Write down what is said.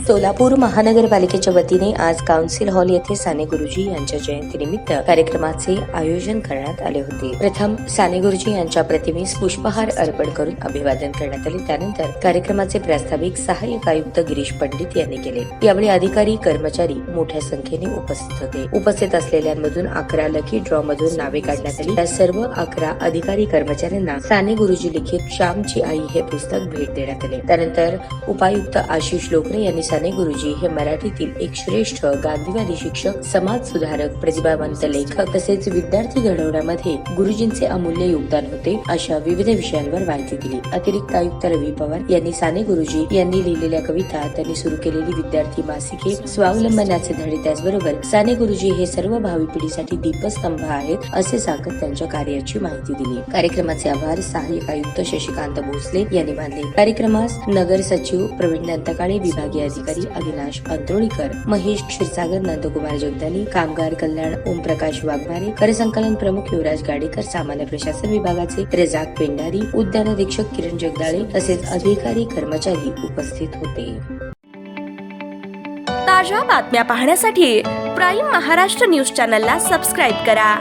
सोलापूर महानगरपालिकेच्या वतीने आज काउन्सिल हॉल येथे साने गुरुजी यांच्या जयंतीनिमित्त कार्यक्रमाचे आयोजन करण्यात आले होते। प्रथम साने गुरुजी यांच्या प्रतिमेस पुष्पहार अर्पण करून अभिवादन करण्यात आले। त्यानंतर कार्यक्रमाचे प्रास्ताविक सहाय्यक आयुक्त गिरीश पंडित यांनी केले। यावेळी अधिकारी कर्मचारी मोठ्या संख्येने उपस्थित होते। उपस्थित असलेल्यांमधून 11 लकी ड्रॉ मधून नावे काढण्यात आली। त्या सर्व 11 अधिकारी कर्मचाऱ्यांना साने गुरुजी लिखित श्यामची आई हे पुस्तक भेट देण्यात आले। त्यानंतर उपायुक्त आशिष लोकरे यांनी साने गुरुजी हे मराठीतील एक श्रेष्ठ गांधीवादी शिक्षक, समाज सुधारक, प्रतिभावंत लेखक तसेच विद्यार्थी घडवण्यामध्ये गुरुजींचे अमूल्य योगदान होते अशा विविध विषयांवर माहिती दिली। अतिरिक्त आयुक्त रवी पवार यांनी साने गुरुजी यांनी लिहिलेल्या कविता, त्यांनी सुरू केलेली विद्यार्थी मासिके, स्वावलंबनाचे धडे, त्याचबरोबर साने गुरुजी हे सर्व भावी पिढीसाठी दीपस्तंभ आहेत असे सांगत त्यांच्या कार्याची माहिती दिली। कार्यक्रमाचे आभार सहाय्यक आयुक्त शशिकांत भोसले यांनी मानले। कार्यक्रमास नगर सचिव प्रवीण दंतकाळे, विभागीय अधिकारी अविनाश अंत्रोळीकर, महेश क्षीरसागर, नंदकुमार जगदानी, कामगार कल्याण ओमप्रकाश वाघमारे, करसंकलन प्रमुख युवराज गाडेकर, सामान्य प्रशासन विभागाचे रजाक पेंढारी, उद्यान अधीक्षक किरण जगदाळे तसेच अधिकारी कर्मचारी उपस्थित होते। ताज्या बातम्या पाहण्यासाठी प्राईम महाराष्ट्र न्यूज चॅनलला सबस्क्राईब करा।